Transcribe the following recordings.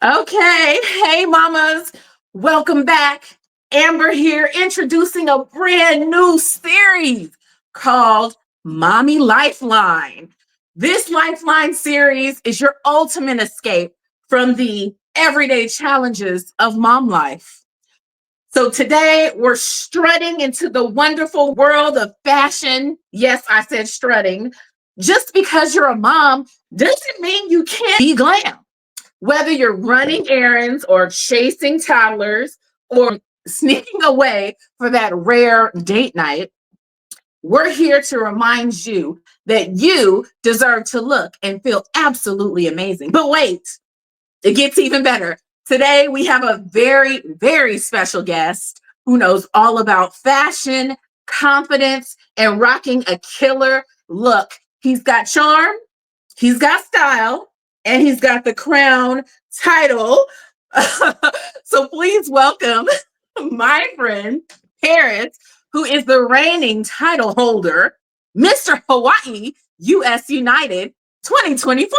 Okay. Hey, mamas. Welcome back. Amber here, introducing a brand new series called Mommy Lifeline. This Lifeline series is your ultimate escape from the everyday challenges of mom life. So today we're strutting into the wonderful world of fashion. Yes, I said strutting. Just because you're a mom doesn't mean you can't be glam. Whether you're running errands or chasing toddlers or sneaking away for that rare date night, we're here to remind you that you deserve to look and feel absolutely amazing. But wait, it gets even better. Today, we have a very, very special guest who knows all about fashion, confidence, and rocking a killer look. He's got charm, he's got style, and he's got the crown title. So please welcome my friend, Paris, who is the reigning title holder, Mister Hawaii U.S. United 2024.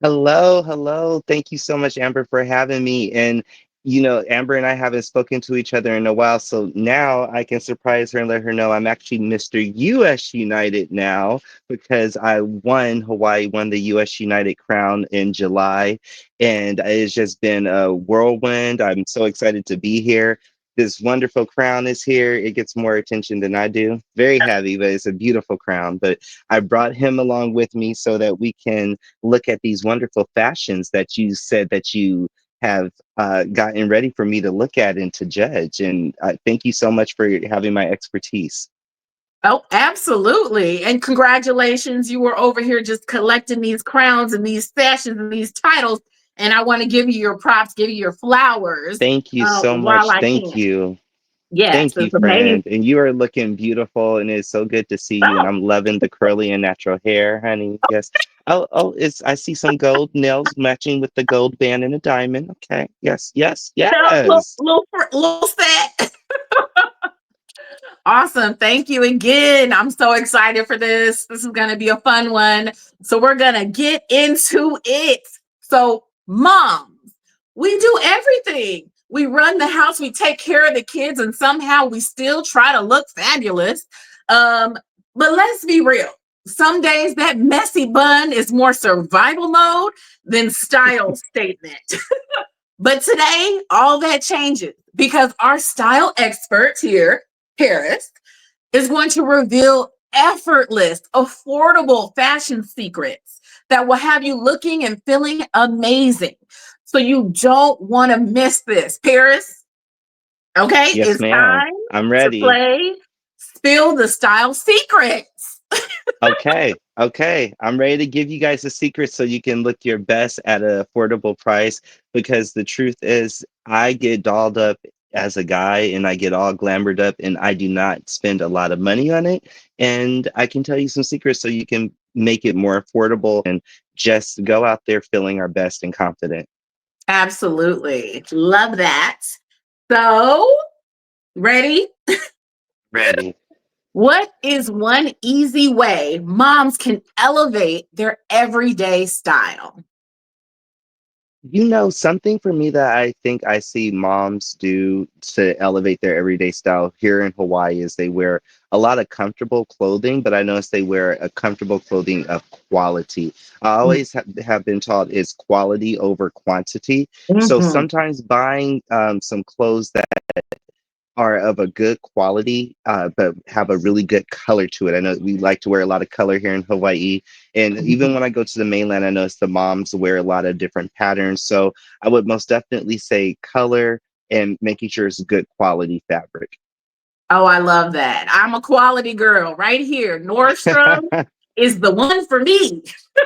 Hello, hello. Thank you so much, Amber, for having me. And, Amber and I haven't spoken to each other in a while. So now I can surprise her and let her know I'm actually Mr. U.S. United now because Hawaii won the U.S. United crown in July. And it's just been a whirlwind. I'm so excited to be here. This wonderful crown is here. It gets more attention than I do. Very heavy, but it's a beautiful crown. But I brought him along with me so that we can look at these wonderful fashions that you said that you have gotten ready for me to look at and to judge. And thank you so much for having my expertise. Oh, absolutely. And congratulations. You were over here just collecting these crowns and these fashions and these titles. And I want to give you your props, give you your flowers Thank you so while much. I Thank can. you. Yes, Thank you, it's amazing. friend. And you are looking beautiful, and it's so good to see you. And Oh, I'm loving the curly and natural hair, honey. Yes. I see some gold nails matching with the gold band and a diamond. Okay. Yes, yes, no, little, yes. little set. Awesome. Thank you again. I'm so excited for this. This is going to be a fun one. So we're going to get into it. So, moms, we do everything. We run the house, we take care of the kids, and somehow we still try to look fabulous. Um, but let's be real. Some days that messy bun is more survival mode than style statement. But today, all that changes because our style expert here, Paris, is going to reveal effortless, affordable fashion secrets that will have you looking and feeling amazing. So you don't want to miss this. Paris, okay, Yes, it's ma'am. time I'm to ready. play Spill the Style Secrets. Okay, okay. I'm ready to give you guys a secret so you can look your best at an affordable price because the truth is, I get dolled up as a guy and I get all glamored up and I do not spend a lot of money on it. And I can tell you some secrets so you can make it more affordable and just go out there feeling our best and confident. Absolutely. Love that. So, ready? Ready. What is one easy way moms can elevate their everyday style? Something for me that I think I see moms do to elevate their everyday style here in Hawaii is they wear a lot of comfortable clothing, but I notice they wear a comfortable clothing of quality. I always have been taught is quality over quantity. So Mhm. sometimes buying some clothes that are of a good quality, but have a really good color to it. I know we like to wear a lot of color here in Hawaii. And even when I go to the mainland, I notice the moms wear a lot of different patterns. So I would most definitely say color and making sure it's good quality fabric. Oh, I love that. I'm a quality girl right here. Nordstrom is the one for me. A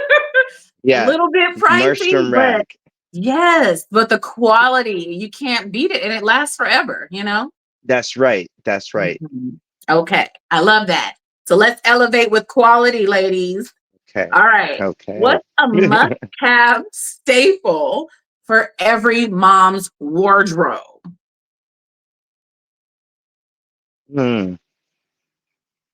Yeah, little bit pricey, Nordstrom but Rack. yes, but the quality, you can't beat it and it lasts forever, you know? That's right. That's right. Mhm. Okay, I love that. So let's elevate with quality, ladies. Okay. All right. Okay. What's a must have staple for every mom's wardrobe? Hmm.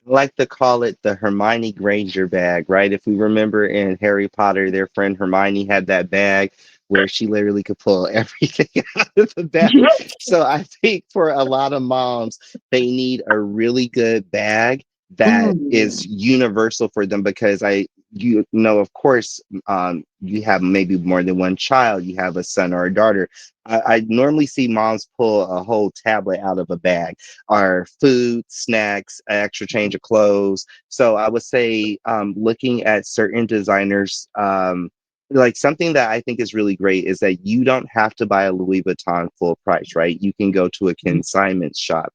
Like to call it the Hermione Granger bag, right? If we remember in Harry Potter, their friend Hermione had that bag. where she literally could pull everything out of the bag. So I think for a lot of moms, they need a really good bag that is Mm, universal for them because you know, of course, you have maybe more than one child, you have a son or a daughter. I normally see moms pull a whole tablet out of a bag, or food, snacks, an extra change of clothes. So I would say looking at certain designers, like something that I think is really great is that you don't have to buy a Louis Vuitton full price, right? You can go to a consignment shop.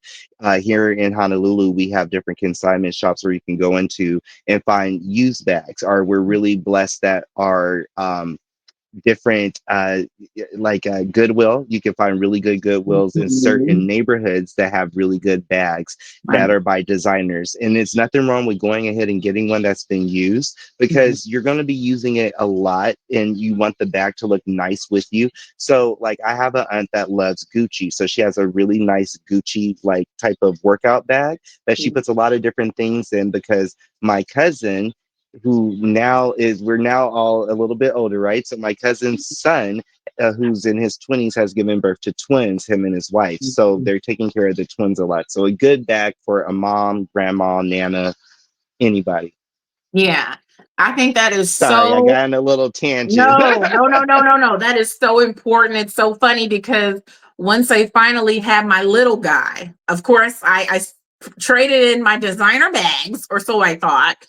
Here in Honolulu, we have different consignment shops where you can go into and find used bags. Or we're really blessed that our different Goodwill, you can find really good Goodwills in certain mhm. neighborhoods that have really good bags that Right. are by designers. And it's nothing wrong with going ahead and getting one that's been used, Mhm, because you're going to be using it a lot and you want the bag to look nice with you. So like I have an aunt that loves Gucci, so she has a really nice Gucci like type of workout bag that she mhm, puts a lot of different things in, because my cousin, who now is, we're now all a little bit older, right? So my cousin's son, who's in his 20s, has given birth to twins, him and his wife. So mhm. they're taking care of the twins a lot. So a good bag for a mom, grandma, nana, anybody. Yeah, I think that is Sorry, I so. got in a little tangent. No, no, no, no, no, no. That is so important. It's so funny because once I finally had my little guy, of course, traded in my designer bags, or so I thought,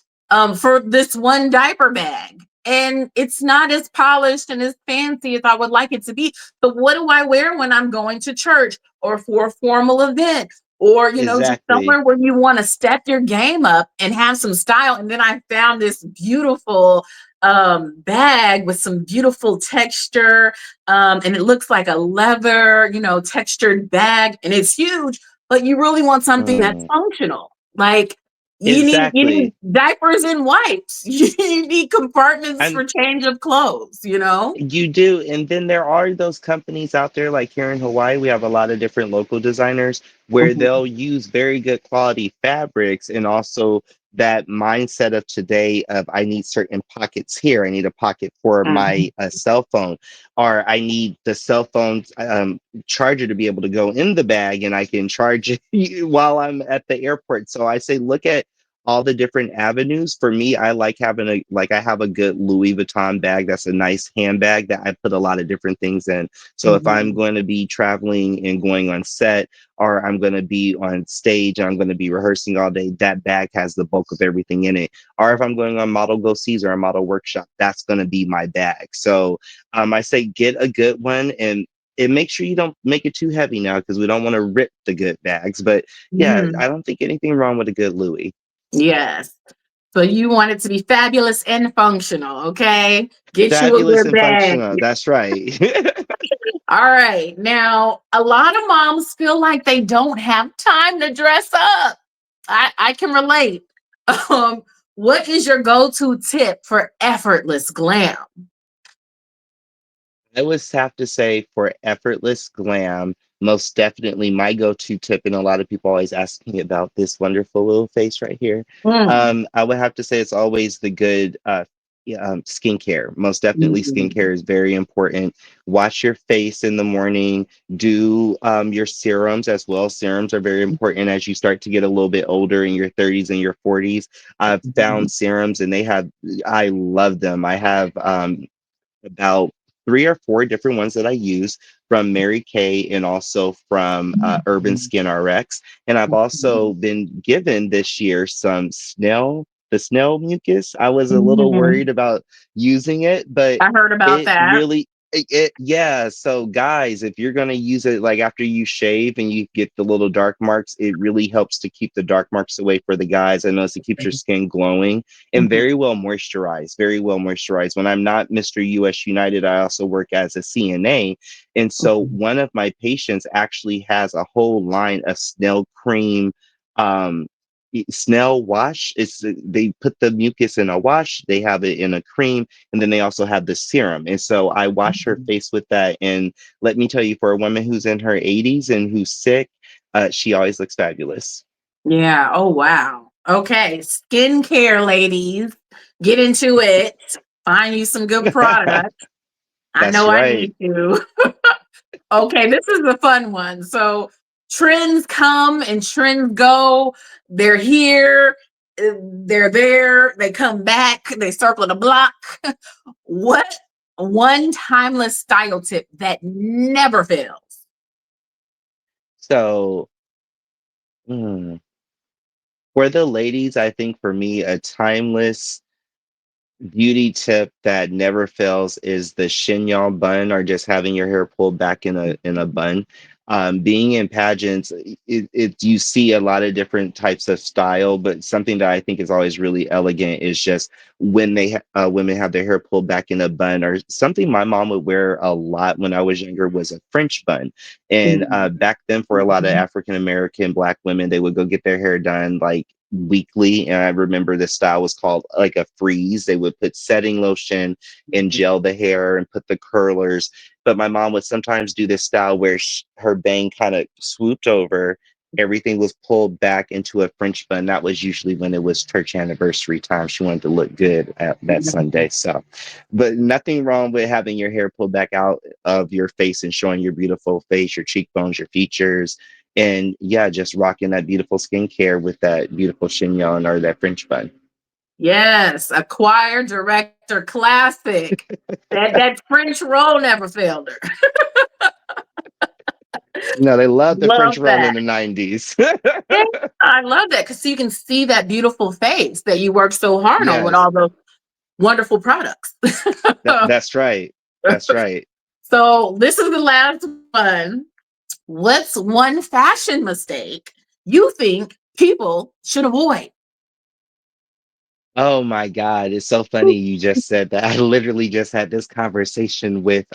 for this one diaper bag. And it's not as polished and as fancy as I would like it to be. But what do I wear when I'm going to church or for a formal event? Or, just Exactly. somewhere where you want to step your game up and have some style. And then I found this beautiful bag with some beautiful texture. And it looks like a leather, textured bag, and it's huge, but you really want something that's Mm, functional. Like you need exactly. diapers and wipes. You need compartments And for change of clothes. you do. And then there are those companies out there, like here in Hawaii, we have a lot of different local designers where Mhm, they'll use very good quality fabrics, and also that mindset of today of I need certain pockets here. I need a pocket for my mhm, cell phone, or I need the cell phone charger to be able to go in the bag and I can charge it while I'm at the airport. So I say, look at all the different avenues. For me, I like having I have a good Louis Vuitton bag that's a nice handbag that I put a lot of different things in. So if I'm mhm, going to be traveling and going on set, or I'm going to be on stage and I'm going to be rehearsing all day, that bag has the bulk of everything in it. Or if I'm going on model go sees or a model workshop, that's going to be my bag. So I say get a good one, and make sure you don't make it too heavy now, because we don't want to rip the good bags. But yeah, mhm. I don't think anything wrong with a good Louis. Yes. So you want it to be fabulous and functional, okay? Get you a Fabulous good and bag. functional. That's right. All right. Now, a lot of moms feel like they don't have time to dress up. I can relate. Um, what is your go-to tip for effortless glam? I would have to say for effortless glam, most definitely my go-to tip, and a lot of people always ask me about this wonderful little face right here. Mm. I would have to say it's always the good yeah, skincare. Most definitely, Mhm. skincare is very important. Wash your face in the morning. Do your serums as well. Serums are very important as you start to get a little bit older in your 30s and your 40s. I've Mhm. found serums and I love them. I have about three or four different ones that I use from Mary Kay and also from Urban Mhm. Skin RX. And I've also been given this year the snail mucus. I was a little Mhm. worried about using it, but I heard about it that. really, yeah. So guys, if you're gonna use it like after you shave and you get the little dark marks, it really helps to keep the dark marks away for the guys. I notice it keeps your skin glowing and Mhm. very well moisturized. When I'm not Mister U.S. United, I also work as a CNA. And so Mhm. one of my patients actually has a whole line of snail cream, um, snail wash. They put the mucus in a wash, they have it in a cream, and then they also have the serum. And so I wash her Mhm. face with that. And let me tell you, for a woman who's in her 80s and who's sick, she always looks fabulous. Yeah. Oh, wow. Okay. Skincare, ladies. Get into it. Find you some good products. I That's know I right. need to. Okay, this is a fun one. So trends come and trends go. They're here, they're there, they come back, they circle the block. What one timeless style tip that never fails? So, mm, for the ladies, I think for me, a timeless beauty tip that never fails is the chignon bun, or just having your hair pulled back in a bun. Being in pageants, you see a lot of different types of style, but something that I think is always really elegant is just when women have their hair pulled back in a bun, or something my mom would wear a lot when I was younger was a French bun. And back then, for a lot of African American Black women, they would go get their hair done like weekly. And I remember the style was called like a freeze. They would put setting lotion and gel the hair and put the curlers. But my mom would sometimes do this style where her bang kind of swooped over. Everything was pulled back into a French bun. That was usually when it was church anniversary time. She wanted to look good at that Sunday. So, but nothing wrong with having your hair pulled back out of your face and showing your beautiful face, your cheekbones, your features, and yeah, just rocking that beautiful skincare with that beautiful chignon or that French bun. Yes, a choir director classic. That French roll never failed her. No, they love the French Love roll that. in the 90s. Yeah, I love that because you can see that beautiful face that you worked so hard on with Yes, all those wonderful products. that's right. That's right. So this is the last one. What's one fashion mistake you think people should avoid? Oh my God, it's so funny you just said that. I literally just had this conversation with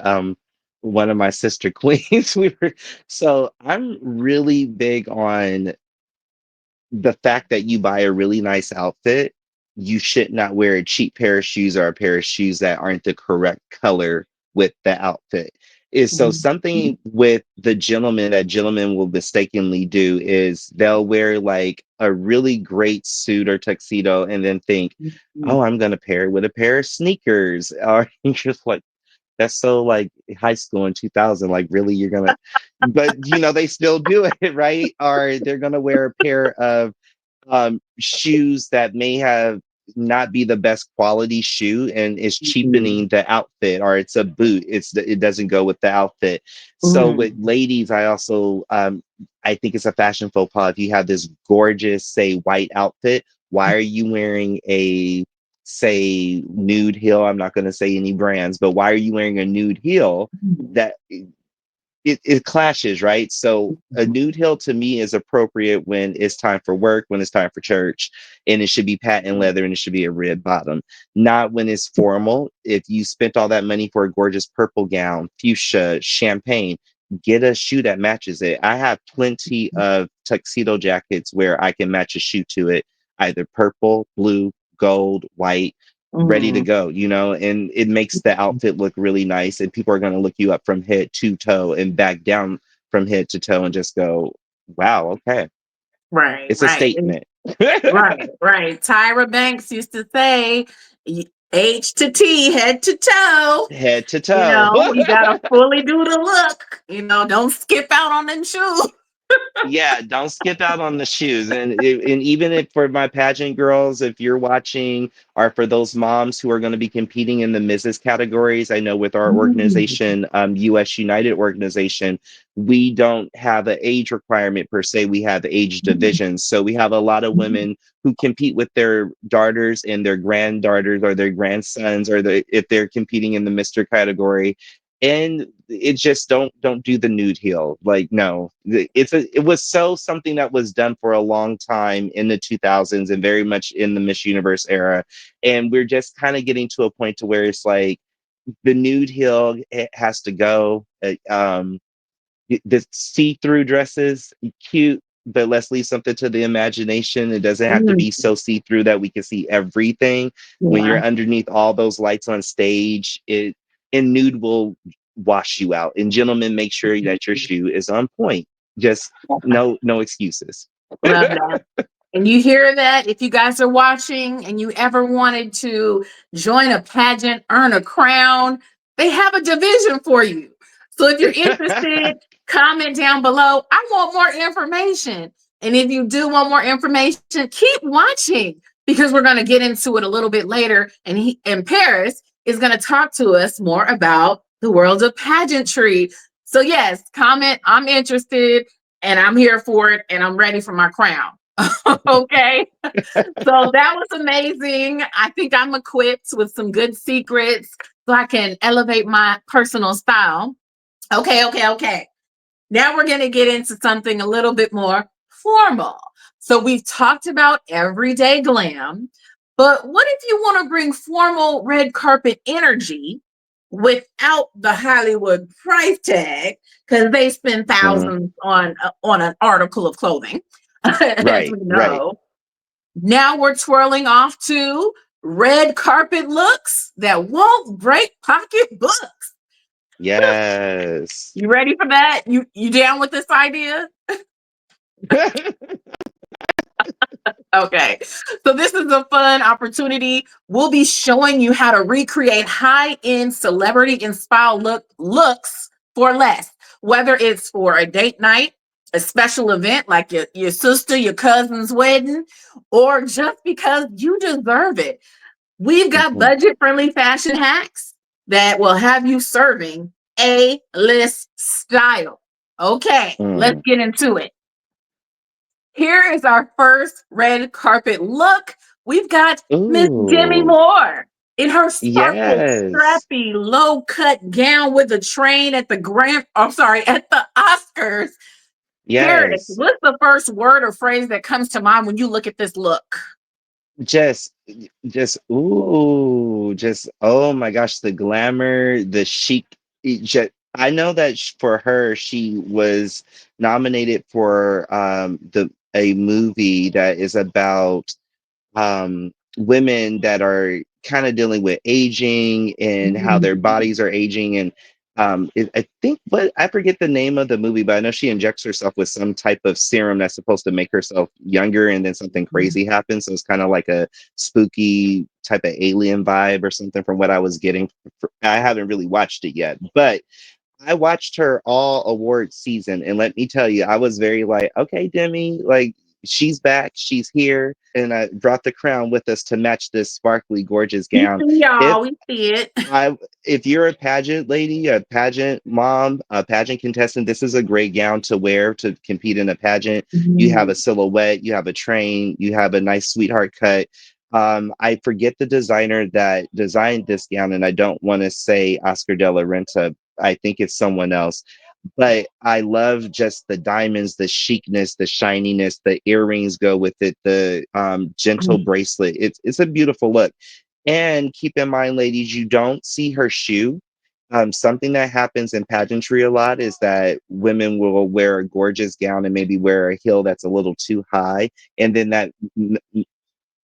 one of my sister queens. So I'm really big on the fact that you buy a really nice outfit. You should not wear a cheap pair of shoes or a pair of shoes that aren't the correct color with the outfit. Is so something with the gentleman that gentlemen will mistakenly do is they'll wear like a really great suit or tuxedo and then think, oh, I'm gonna pair it with a pair of sneakers. Or you're just like, that's so like high school in 2000. Like, really, you're gonna, but they still do it, right? Or they're gonna wear a pair of shoes that may have not be the best quality shoe and is cheapening the outfit, or it's a boot, it doesn't go with the outfit. So with ladies, I think it's a fashion faux pas if you have this gorgeous, say, white outfit. Why are you wearing a, say, nude heel? I'm not going to say any brands, but why are you wearing a nude heel that it clashes, right? So a nude heel to me is appropriate when it's time for work, when it's time for church, and it should be patent leather and it should be a red bottom, not when it's formal. If you spent all that money for a gorgeous purple gown, fuchsia, champagne, get a shoe that matches it. I have plenty of tuxedo jackets where I can match a shoe to it, either purple, blue, gold, white, ready to go, and it makes the outfit look really nice. And people are going to look you up from head to toe and back down from head to toe and just go, wow, okay. Right, It's a right, statement. right, right. Tyra Banks used to say, H to T, head to toe. Head to toe. You gotta fully do the look. Don't skip out on them shoes. Yeah, don't skip out on the shoes. And even if for my pageant girls, if you're watching, or for those moms who are going to be competing in the Mrs. categories, I know with our organization, U.S. United organization, we don't have an age requirement per se. We have age divisions. So we have a lot of women who compete with their daughters and their granddaughters or their grandsons, or if they're competing in the Mister category, and it just don't do the nude heel. Like, no, it was so something that was done for a long time in the 2000s and very much in the Miss Universe era, and we're just kind of getting to a point to where it's like the nude heel, it has to go. The see-through dresses, cute, but let's leave something to the imagination. It doesn't have to be so see-through that we can see everything. When you're Yeah. underneath all those lights on stage, it and nude will wash you out. And gentlemen, make sure that your shoe is on point. Just no excuses. Love that. And you hear that if you guys are watching and you ever wanted to join a pageant, earn a crown, they have a division for you. So if you're interested, comment down below. I want more information. And if you do want more information, keep watching because we're going to get into it a little bit later. And Paris is going to talk to us more about the world of pageantry. So yes, comment. I'm interested and I'm here for it and I'm ready for my crown. Okay. So that was amazing. I think I'm equipped with some good secrets so I can elevate my personal style. Okay. Now we're going to get into something a little bit more formal. So we've talked about everyday glam, but what if you want to bring formal red carpet energy without the Hollywood price tag? Because they spend Mhm. thousands on an article of clothing, as Right, we right. know. Now we're twirling off to red carpet looks that won't break pocketbooks. Yes. You ready for that? You down with this idea? Okay. So this is a fun opportunity. We'll be showing you how to recreate high-end celebrity inspired looks for less. Whether it's for a date night, a special event like your sister, your cousin's wedding, or just because you deserve it. We've got Mhm. budget-friendly fashion hacks that will have you serving A-list style. Okay, let's Mm. get into it. Here is our first red carpet look. We've got Miss Demi Ooh, Moore in her sparkle, yes, strappy, low cut gown with a train at the at the Oscars. Paris, yes. what's the first word or phrase that comes to mind when you look at this look? Just, just oh my gosh, the glamour, the chic. I know that for her, she was nominated for the a movie that is about women that are kind of dealing with aging and how their Mm. bodies are aging. And I think, what I forget the name of the movie, but I know she injects herself with some type of serum that's supposed to make herself younger, and then something crazy happens. So it's kind of like a spooky type of alien vibe or something from what I was getting. I haven't really watched it yet, but I watched her all award season, and let me tell you, I was very like, okay, Demi, like she's back, she's here, and I brought the crown with us to match this sparkly, gorgeous We gown. see If y'all, we see it. I, if you're a pageant lady, a pageant mom, a pageant contestant, this is a great gown to wear to compete in a pageant. You have a Mm. silhouette, you have a train, you have a nice sweetheart cut. I forget the designer that designed this gown, and I don't want to say Oscar de la Renta. I think it's someone else, but I love just the diamonds, the chicness, the shininess, the earrings go with it, the gentle bracelet. It's a beautiful look. And keep in mind, ladies, you don't see her shoe. Something that happens in pageantry a lot is that women will wear a gorgeous gown and maybe wear a heel that's a little too high, and then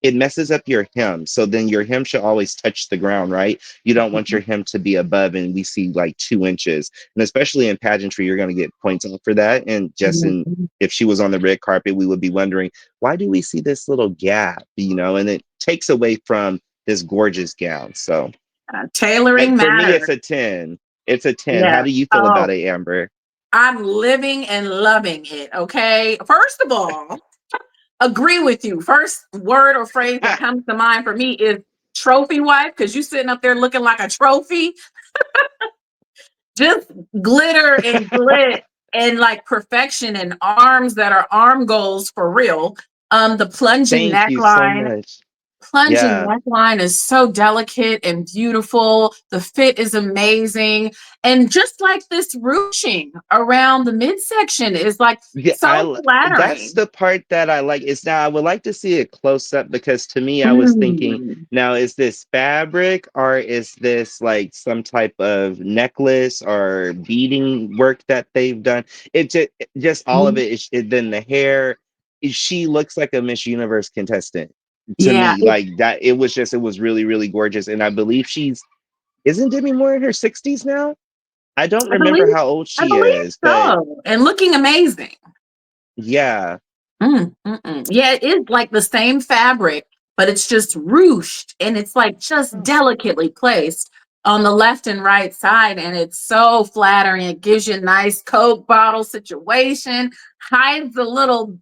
it messes up your hem. So then your hem should always touch the ground, right? You don't want your hem to be above, and we see like 2 inches. And especially in pageantry, you're going to get points off for that. And just in, if she was on the red carpet, we would be wondering, why do we see this little gap? And it takes away from this gorgeous gown. So Tailoring for me, it's matters. a 10. It's a 10. How Yeah. do you feel about Oh, it, Amber? I'm living and loving it. Okay. First of all, agree with you. First word or phrase that comes to mind for me is trophy wife, because you sitting up there looking like a trophy, just glitter and glit and like perfection and arms that are arm goals for real. The plunging Thank you so neckline, much. plunging Yeah. neckline is so delicate and beautiful. The fit is amazing. And just like this ruching around the midsection is like Yeah, so that's flattering. the part that I like. It's now I would like to see it close up, because to me, I was thinking, Mm. now is this fabric or is this like some type of necklace or beading work that they've done? Just all of it is. Then the hair, she looks like a Miss Universe contestant to Yeah, me. Like that, it was really, really gorgeous. And I believe isn't Demi Moore in her 60s now? I don't I remember believe how old I she believe is, but so. And looking amazing. yeah. Yeah, it is like the same fabric, but it's just ruched and it's like just delicately placed. on the left and right side, and it's so flattering. It gives you a nice Coke bottle situation, hides the little,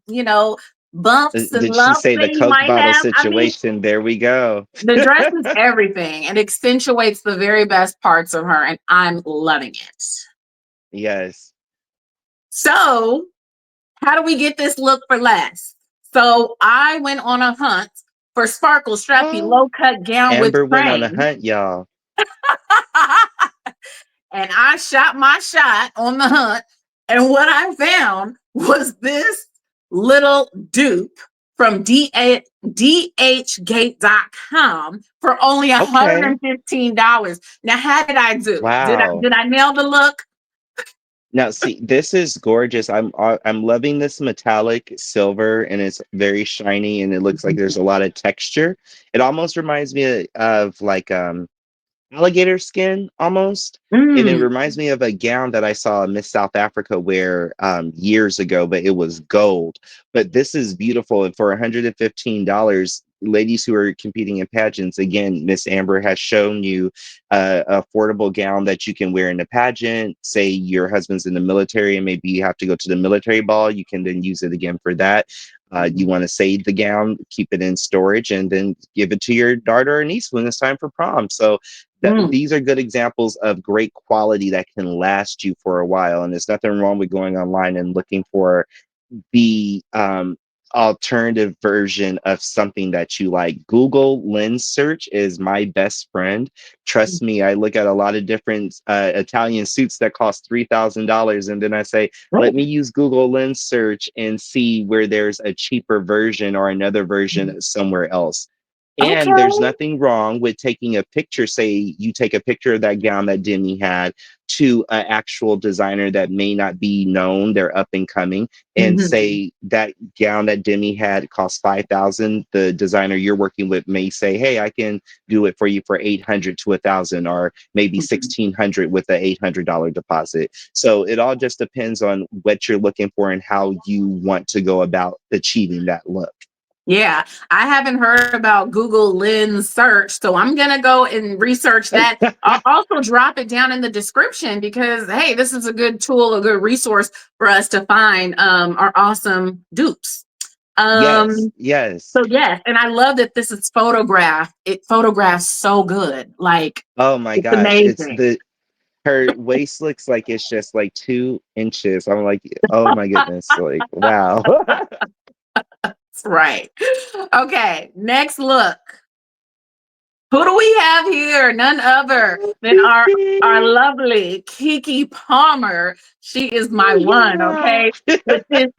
bumps and Did she lumps say that the you Coke might bottle have. I mean, situation? There we go. the dress is everything and accentuates the very best parts of her, and I'm loving it. Yes. So, how do we get this look for less? So, I went on a hunt for sparkle strappy Oh, low cut gown with Amber went on a train. hunt, y'all. And I shot my shot on the hunt. And what I found was this little dupe from dhgate.com for only Okay. $115. Now, how did I do? Did I Wow. did I nail the look? Now, see, this is gorgeous. I'm loving this metallic silver, and it's very shiny, and it looks like there's a lot of texture. It almost reminds me of like alligator skin almost. And it Mm, reminds me of a gown that I saw Miss South Africa wear years ago, but it was gold. But this is beautiful. And for $115, ladies who are competing in pageants, again, Miss Amber has shown you affordable gown that you can wear in a pageant. Say your husband's in the military and maybe you have to go to the military ball, you can then use it again for that. You want to save the gown, keep it in storage, and then give it to your daughter or niece when it's time for prom. So mm, these are good examples of great quality that can last you for a while. And there's nothing wrong with going online and looking for the alternative version of something that you like. Google lens search is my best friend. Trust me, I look at a lot of different Italian suits that cost $3,000, and then I say, let me use Google lens search and see where there's a cheaper version or another version somewhere else. And there's okay. nothing wrong with taking a picture. Say you take a picture of that gown that Demi had to an actual designer that may not be known, they're up and coming, and Mhm, say that gown that Demi had cost 5,000. The designer you're working with may say, "Hey, I can do it for you for 800 to 1,000, or maybe mhm. 1,600 with the $800 deposit." So it all just depends on what you're looking for and how you want to go about achieving that look. Yeah, I haven't heard about Google Lens search, so I'm gonna go and research that. I'll also drop it down in the description because hey, this is a good tool, a good resource for us to find our awesome dupes. Yes, Um, yes. so yes, and I love that this is photographed. It photographs so good, like Oh my it's gosh, it's amazing. the her waist looks like it's just like 2 inches. I'm like, oh my goodness, like wow. That's right. Okay, next look. Who do we have here? None other than our lovely Kiki Palmer. She is my one, Yeah. okay? With this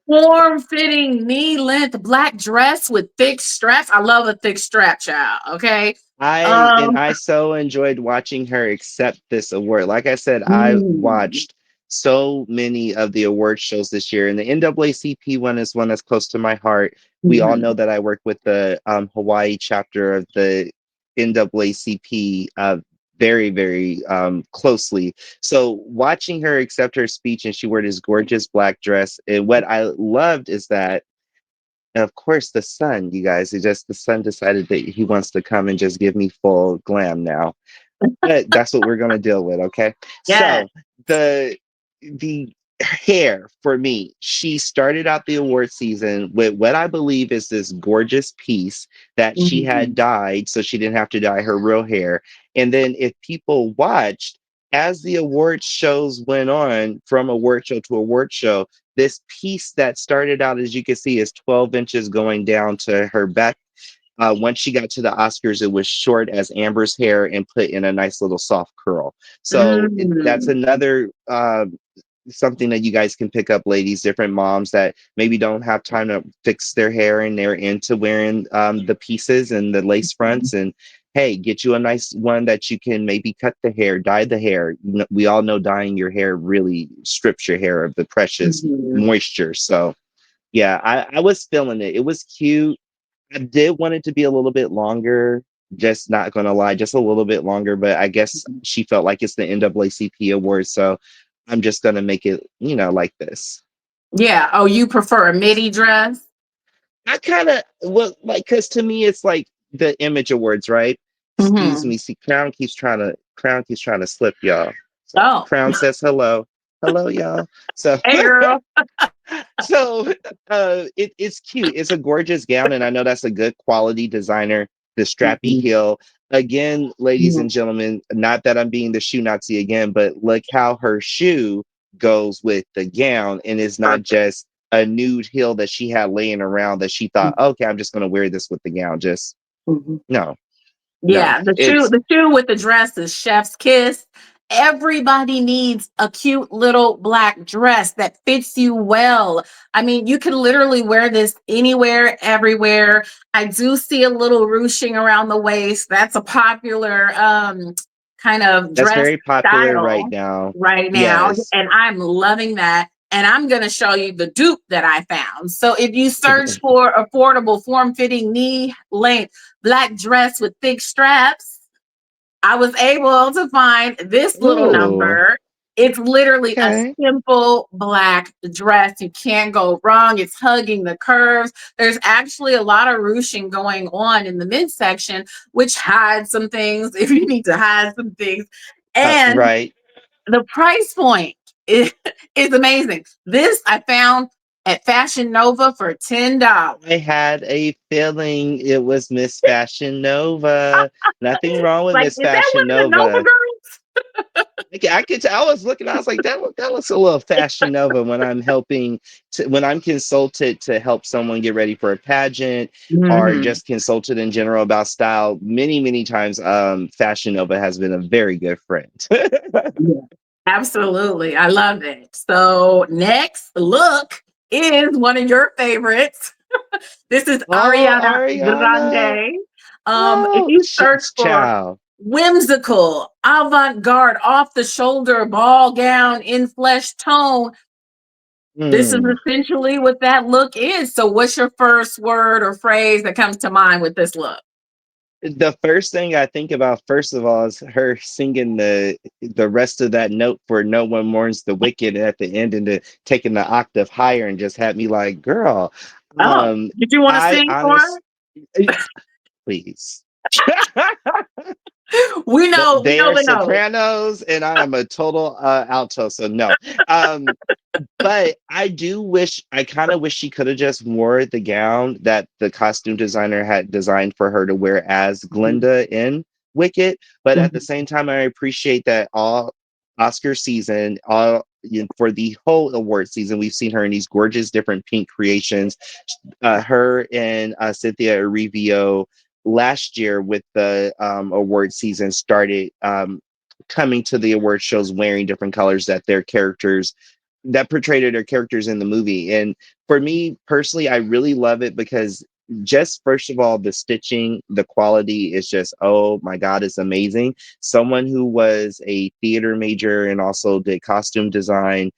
form-fitting knee-length black dress with thick straps. I love a thick strap, child. Okay. Um. I so enjoyed watching her accept this award. Like I said, I mm, watched so many of the award shows this year, and the NAACP one is one that's close to my heart. We all know mhm, that I work with the Hawaii chapter of the NAACP very, very closely. So watching her accept her speech, and she wore this gorgeous black dress, and what I loved is that of course, the sun, you guys, the sun decided that he wants to come and just give me full glam now. But that's what we're gonna deal with, okay? yes. So the hair for me, she started out the award season with what I believe is this gorgeous piece that she had Mhm, dyed, so she didn't have to dye her real hair. And then if people watched as the award shows went on from award show to award show, this piece that started out, as you can see, is 12 inches going down to her back. Once she got to the Oscars, it was short as Amber's hair and put in a nice little soft curl. So that's mm, another something that you guys can pick up, ladies, different moms that maybe don't have time to fix their hair and they're into wearing the pieces and the lace fronts. And hey, get you a nice one that you can maybe cut the hair, dye the hair. We all know dyeing your hair really strips your hair of the precious mhm, moisture. So yeah, I was feeling it. It was cute. I did want it to be a little bit longer, just not gonna lie, just a little bit longer, but I guess mhm. she felt like it's the NAACP award, so I'm just gonna make it, like this. Yeah. Oh, you prefer a midi dress? I kind of well, like, because to me, it's like the image awards, right? Excuse Hmm. me. See, Crown keeps trying to slip, y'all. So Oh, Crown says hello. Hello, y'all. So hey, girl. so it's cute. It's a gorgeous gown, and I know that's a good quality designer. The strappy Mhm. heel. Again, ladies Mhm. and gentlemen, not that I'm being the shoe Nazi again, but look how her shoe goes with the gown, and it's not Perfect. just a nude heel that she had laying around that she thought, okay, I'm just gonna wear this with the gown. Just Mhm. no, no. Yeah, It's the shoe with the dress is chef's kiss. Everybody needs a cute little black dress that fits you well. I mean, you can literally wear this anywhere, everywhere. I do see a little ruching around the waist. That's a popular kind of that's dress very popular right style now. right now, Yes. and I'm loving that. And I'm going to show you the dupe that I found. So if you search for affordable form-fitting knee length black dress with thick straps, I was able to find this little Ooh, number. It's literally a okay. simple black dress. You can't go wrong. It's hugging the curves. There's actually a lot of ruching going on in the midsection, which hides some things if you need to hide some things. And Right. the price point is, is amazing. This I found at Fashion Nova for $10. I had a feeling it was Miss Fashion Nova. Nothing wrong with Like, Miss is that one Fashion of the Nova Nova. girls? I could tell, I was looking, I was like, that looks a little Fashion Nova when I'm when I'm consulted to help someone get ready for a pageant or Mm-hmm. just consulted in general about style. Many, many times, Fashion Nova has been a very good friend. Yeah, absolutely. I love it. So, next look is one of your favorites. This is Oh, Ariana Ariana. Grande. If Oh, you search for child. whimsical, avant garde, off the shoulder ball gown in flesh tone, this is Hmm. essentially what that look is. So, what's your first word or phrase that comes to mind with this look? The first thing I think about, first of all, is her singing the rest of that note for "No One Mourns the Wicked" at the end, and taking the octave higher, and just had me like, "Girl." Oh, Um, did you want to I sing for honest, please. her? We They know are the notes. sopranos, and I am a total alto, so no. Um, but I do wish, I kind of wish she could have just wore the gown that the costume designer had designed for her to wear as Glinda in Wicked. But at the Mhm. same time, I appreciate that all Oscar season, for the whole award season, we've seen her in these gorgeous different pink creations. Her and Cynthia Erivo last year with the award season started coming to the award shows wearing different colors that their characters that portrayed their characters in the movie. And for me personally, I really love it because just first of all, the stitching, the quality is just, oh my God, it's amazing. Someone who was a theater major and also did costume design,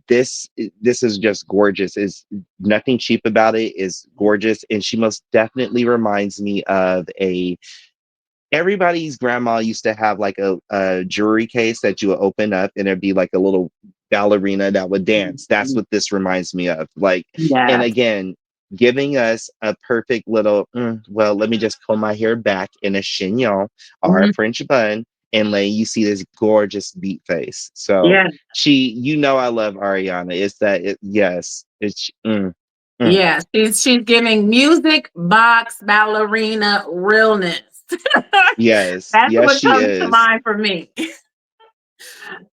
this is just gorgeous. Is nothing cheap about it. Is gorgeous, and she most definitely reminds me of a everybody's grandma used to have like a jewelry case that you would open up and it'd be like a little ballerina that would dance. That's what this reminds me of. Like, and Yes. again, giving us a perfect little, well, let me just pull my hair back in a chignon or a Mhm. French bun and let you see this gorgeous beat face. So Yeah. I love Ariana. It's that, yes, mm. Yeah. She's giving music box ballerina realness. Yes, That's yes, what she comes to is. mind for me.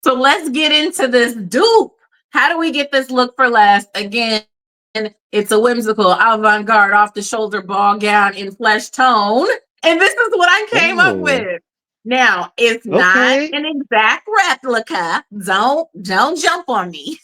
So let's get into this dupe. How do we get this look for less? Again, it's a whimsical avant-garde off the shoulder ball gown in flesh tone. And this is what I came up Oh, with. Now, it's not okay. an exact replica. Don't jump on me.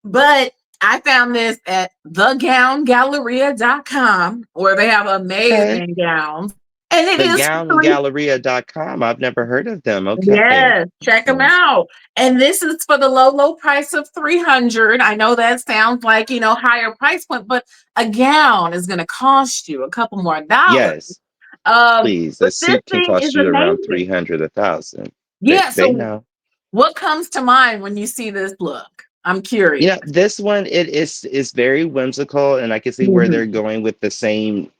But I found this at thegowngalleria.com where they have Okay. amazing gowns. And it is three. Thegowngalleria.com. I've never heard of them. Okay. Yes, check them Oh, out. And this is for the low price of 300. I know that sounds like, higher price point, but a gown is going to cost you a couple more dollars. yes, Um, please. A but this suit can thing is cost you around amazing. 300, 1,000. Yeah, They so know. what comes to mind when you see this look? I'm You curious. know, this one, it is very whimsical, and I can see where they're Mhm. going with the same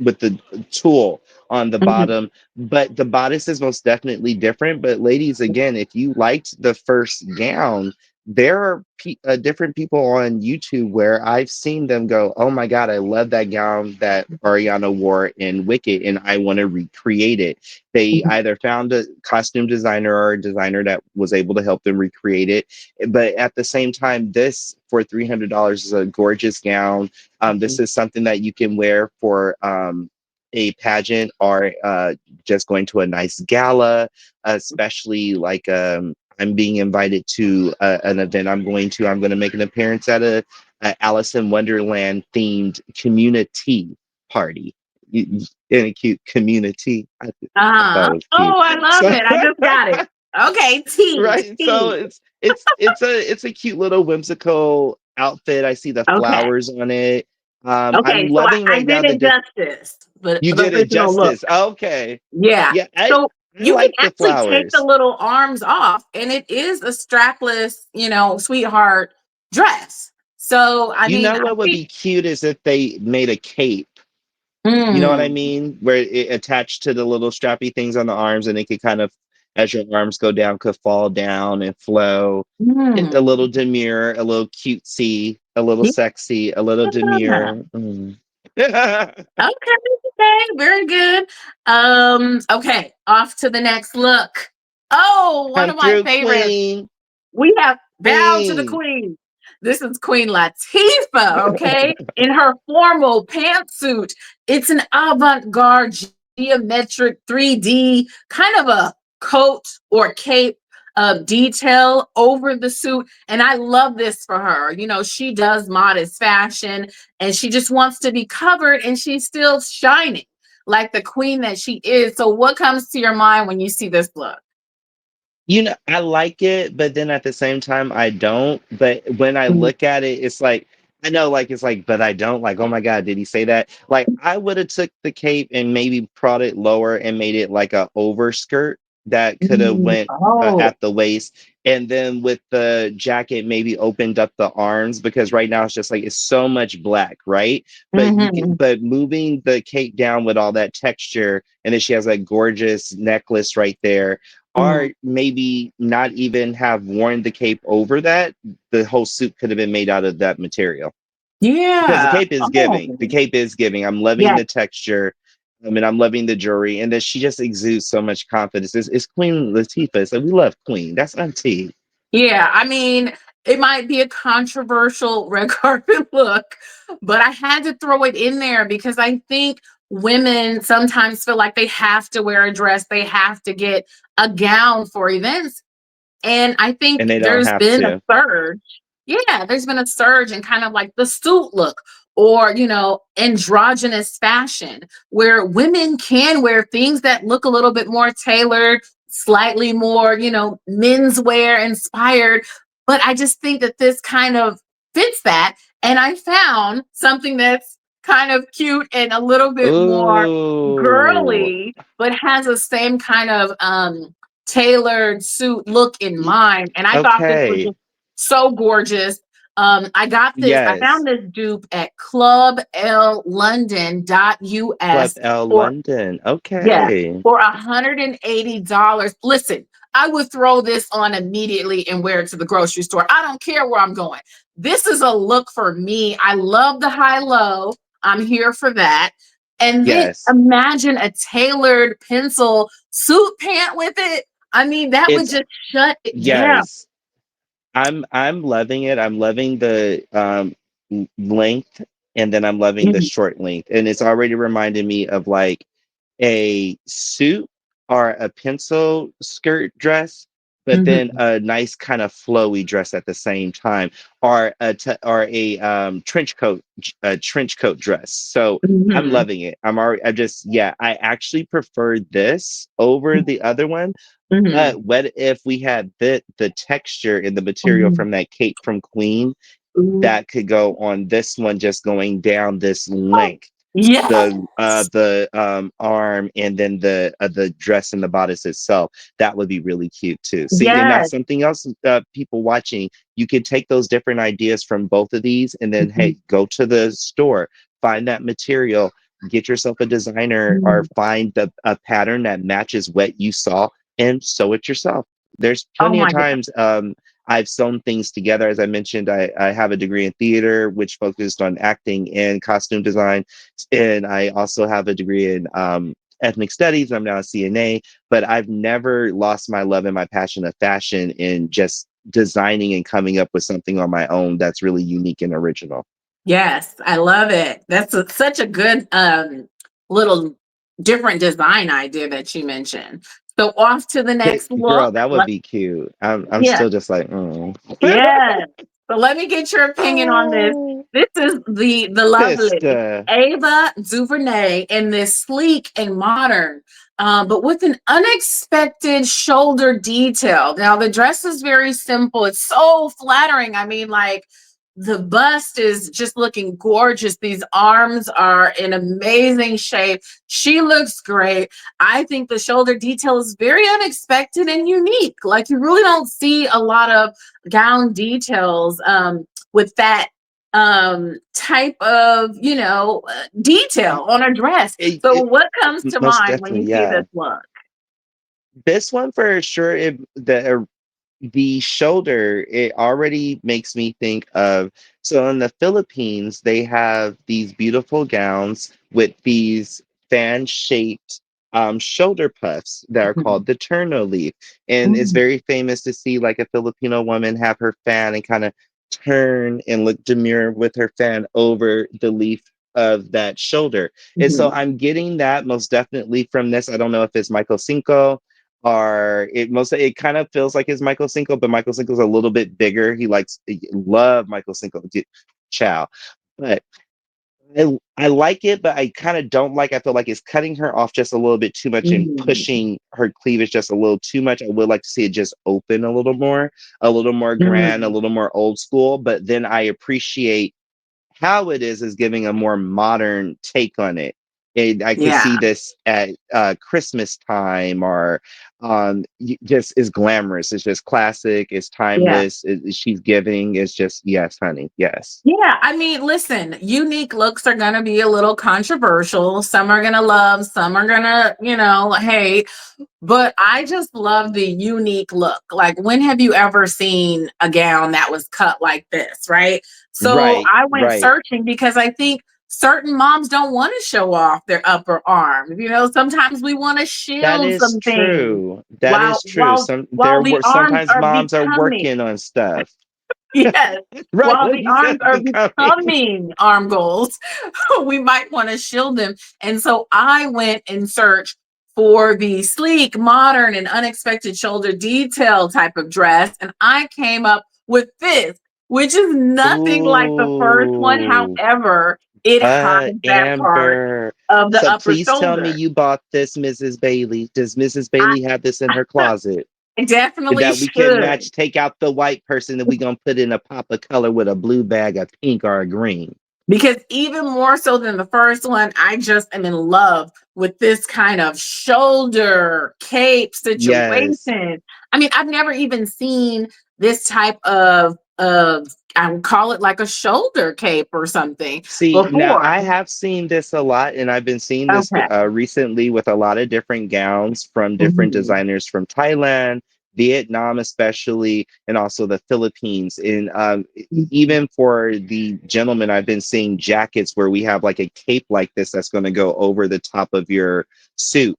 with the tool on the Mhm. bottom, but the bodice is most definitely different. But ladies, again, if you liked the first gown, there are different people on YouTube where I've seen them go, "Oh my God, I love that gown that Ariana wore in Wicked, and I want to recreate it." They Mhm. either found a costume designer or a designer that was able to help them recreate it. But at the same time, this for $300 is a gorgeous gown. This is something that you can wear for a pageant or just going to a nice gala, especially like I'm being invited to an event I'm going to. I'm going to make an appearance at a Alice in Wonderland themed community party. In a cute community. I thought it was cute. Oh, I love So it. I just got it. Okay, tea, right. So tea. it's a cute little whimsical outfit. I see the Okay. flowers on it. I'm Okay, so loving I right now did the it justice, but you the did it original look. justice. Okay. Yeah. Yeah, So I you can like the actually take the flowers. little arms off, and it is a strapless, sweetheart dress. So, I You mean, know I what would think, be cute is if they made a cape. You know what I mm, mean? Where it attached to the little strappy things on the arms, and it could kind of, as your arms go down, could fall down and flow. A mm, little demure, a little cutesy, a little sexy, a little yeah. demure. Mm. Okay, okay, very good. Okay, off to the next look. Oh, one Come of my through, favorites. queen, We have bowed to the queen. queen. This is Queen Latifah, okay, in her formal pantsuit. It's an avant-garde geometric 3D kind of a coat or cape detail over the suit. And I love this for her. She does modest fashion and she just wants to be covered and she's still shining like the queen that she is. So, what comes to your mind when you see this look? I like it, but then at the same time, I don't. But when I Mhm. look at it, it's like I know, like it's like, but I don't. Like, oh my God, did he say that? Like, I would have took the cape and maybe brought it lower and made it like a overskirt that could have went Oh. at the waist, and then with the jacket maybe opened up the arms because right now it's just like it's so much black, right? But Mhm. but moving the cape down with all that texture, and then she has a gorgeous necklace right there or Mhm. maybe not even have worn the cape over that, the whole suit could have been made out of that material. Because the Yeah. cape is Oh, giving. The cape is giving. I'm loving yeah. the texture. I mean, I'm loving the jewelry, and that she just exudes so much confidence. It's Queen Latifah. So we love Queen. That's Auntie. Yeah. I mean, it might be a controversial red carpet look, but I had to throw it in there because I think women sometimes feel like they have to wear a dress, they have to get a gown for events. And I And think they don't there's have been a to. surge. Yeah, there's been a surge in kind of like the suit look or, androgynous fashion where women can wear things that look a little bit more tailored, slightly more, menswear inspired. But I just think that this kind of fits that. And I found something that's kind of cute and a little bit more Ooh. girly, but has the same kind of tailored suit look in Y- mind. And I thought this was Okay. just so gorgeous. I Yes. found this dupe at Club clublondon.us L for, London. yeah, Okay. for $180. Listen, I would throw this on immediately and wear it to the grocery store. I don't care where I'm going. This is a look for me. I love the high low. I'm here for that. And then Yes. imagine a tailored pencil suit pant with it. I mean, that would It's just shut it down. yes. I'm loving it. I'm loving the length, and then I'm loving the Mhm, short length. And it's already reminded me of like a suit or a pencil skirt dress, but then mhm, a nice kind of flowy dress at the same time, or a trench coat dress. So I'm mhm, loving it. I just yeah. I actually prefer this over the other one. mhm, But what if we had the texture in the material mhm. from that cape from Queen Ooh, that could go on this one just going down this oh, length? yes. The arm and then the dress and the bodice itself, that would be really cute too. See, and that's Yes. something else, people watching, you could take those different ideas from both of these and then Mhm, hey, go to the store, find that material, get yourself a designer or Mm. find a pattern that matches what you saw and sew it yourself. There's Oh plenty of my God. times I've sewn things together. As I mentioned, I have a degree in theater, which focused on acting and costume design. And I also have a degree in ethnic studies. I'm now a CNA, but I've never lost my love and my passion of fashion in just designing and coming up with something on my own that's really unique and original. Yes, I love it. That's such a good little different design idea that you mentioned. So off to the next look. Girl, that would be cute. I'm Yeah, still just like, mm. yes. So let me get your opinion on this. Oh, This is the lovely sister. Ava DuVernay in this sleek and modern, but with an unexpected shoulder detail. Now the dress is very simple. It's so flattering. I mean, like the bust is just looking gorgeous. These arms are in amazing shape. She looks great. I think the shoulder detail is very unexpected and unique. Like you really don't see a lot of gown details with that type of detail on a dress. So It, what comes to most mind when definitely, you see yeah. this look? This one for sure. The shoulder, it already makes me think of, so in the Philippines they have these beautiful gowns with these fan shaped shoulder puffs that are called the turno leaf, and it's Mhm, very famous to see like a Filipino woman have her fan and kind of turn and look demure with her fan over the leaf of that shoulder. And so mhm, I'm getting that most definitely from this. I don't know if it's Michael Cinco, are it kind of feels like it's Michael Cinco, but Michael Cinco's a little bit bigger. Love Michael Cinco. Ciao. But I like it, but I kind of don't like. I feel like it's cutting her off just a little bit too much and mhm, pushing her cleavage just a little too much. I would like to see it just open a little more grand, a mhm. little more old school. But then I appreciate how it is giving a more modern take on it. I could Yeah, see this at Christmas time, or just is glamorous. It's just classic. It's yeah. timeless. She's giving. It's just yes, honey, yes. Yeah, I mean, listen, unique looks are going to be a little controversial. Some are going to love, some are going to, hate. But I just love the unique look. Like, when have you ever seen a gown that was cut like this, right? So Right, I went right. searching because I think certain moms don't want to show off their upper arm. Sometimes we want to That shield is some things true. That while is true. while while the arms Sometimes are moms are becoming. working on stuff. Yes. Right, While like the you said, arms are becoming. becoming arm goals, we might want to shield them. And so I went and searched for the sleek, modern, and unexpected shoulder detail type of dress. And I came up with this, which is nothing like the first one. Ooh. However, it hides that part Amber. of the So upper please tell me shoulder. you bought this, Mrs. Bailey. Does Mrs. I, Bailey have this in her closet? I definitely That we can should. match, take out the white person and we gonna put in a pop of color with a blue bag, a pink or a green. Because even more so than the first one, I just am in love with this kind of shoulder cape Yes. situation. I mean, I've never even seen this type of I would call it like a shoulder cape or something See, now before. I have seen this a lot, and I've been seeing this Okay. recently with a lot of different gowns from different Mhm. designers from Thailand, Vietnam, especially, and also the Philippines. And Mhm. even for the gentlemen, I've been seeing jackets where we have like a cape like this that's going to go over the top of your suit.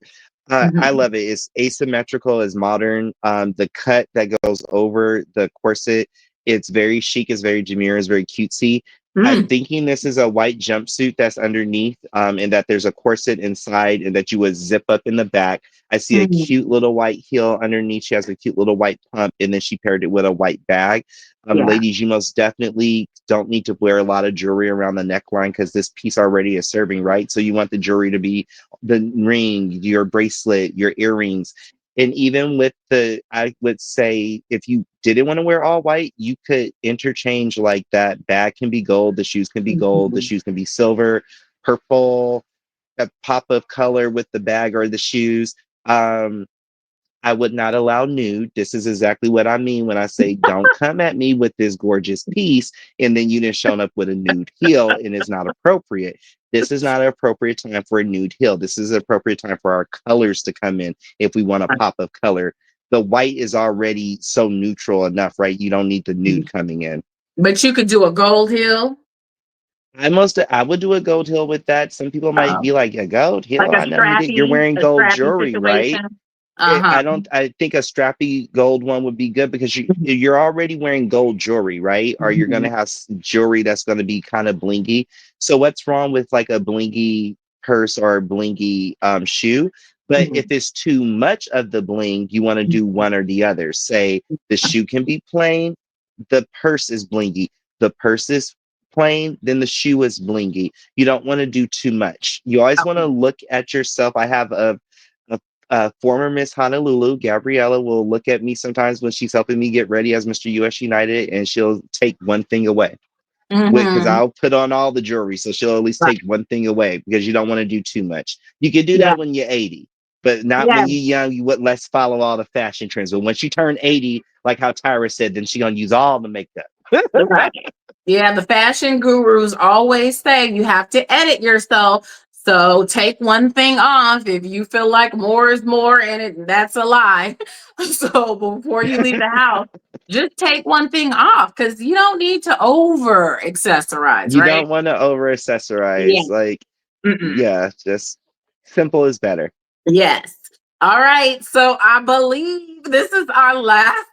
I Mhm. love it. It's asymmetrical, it's modern. The cut that goes over the corset, it's very chic, it's very demure, it's very cutesy. I'm Mm. thinking this is a white jumpsuit that's underneath, and that there's a corset inside, and that you would zip up in the back. I see a Mhm. cute little white heel underneath. She has a cute little white pump, and then she paired it with a white bag. Yeah. Ladies, you most definitely don't need to wear a lot of jewelry around the neckline because this piece already is serving, right? So you want the jewelry to be the ring, your bracelet, your earrings. And even with I would say if you didn't want to wear all white, you could interchange, like that bag can be gold, the shoes can be gold, the Mhm. shoes can be silver, purple, a pop of color with the bag or the shoes. Um, I would not allow nude. This is exactly what I mean when I say don't come at me with this gorgeous piece and then you didn't shown up with a nude heel and it's not appropriate. This is not an appropriate time for a nude heel. This is an appropriate time for our colors to come in if we want a pop of color. The white is already so neutral enough, right? You don't need the nude coming in. But you could do a gold heel. I would do a gold heel with that. Some people might Uh, be like, a gold like heel? I know you did. You're wearing a gold strappy jewelry, right? situation. Uh-huh. I think a strappy gold one would be good because you're already wearing gold jewelry, right? Or you're gonna Mhm. have jewelry that's gonna be kind of blingy. So what's wrong with like a blingy purse or a blingy shoe? But if Mhm. it's too much of the bling, you want to do one or the other. Say the shoe can be plain, the purse is blingy. The purse is plain, then the shoe is blingy. You don't want to do too much. You always want to Okay. look at yourself. I have a former Miss Honolulu, Gabriella, will look at me sometimes when she's helping me get ready as Mr. U.S. United, and she'll take one thing away. Because Mhm. I'll put on all the jewelry, so she'll at least Right. take one thing away because you don't want to do too much. You can do Yeah. that when you're 80, but not Yeah. when you're young. You would let's follow all the fashion trends. But once you turn 80, like how Tyra said, then she's gonna use all the makeup. Right. Yeah, the fashion gurus always say you have to edit yourself. So take one thing off if you feel like more is more, and that's a lie. So before you leave the house, just take one thing off because you don't need to over accessorize, You right? don't want to over Yeah. accessorize. Like, Mm-mm. yeah, just simple is better. Yes. All right. So I believe this is our last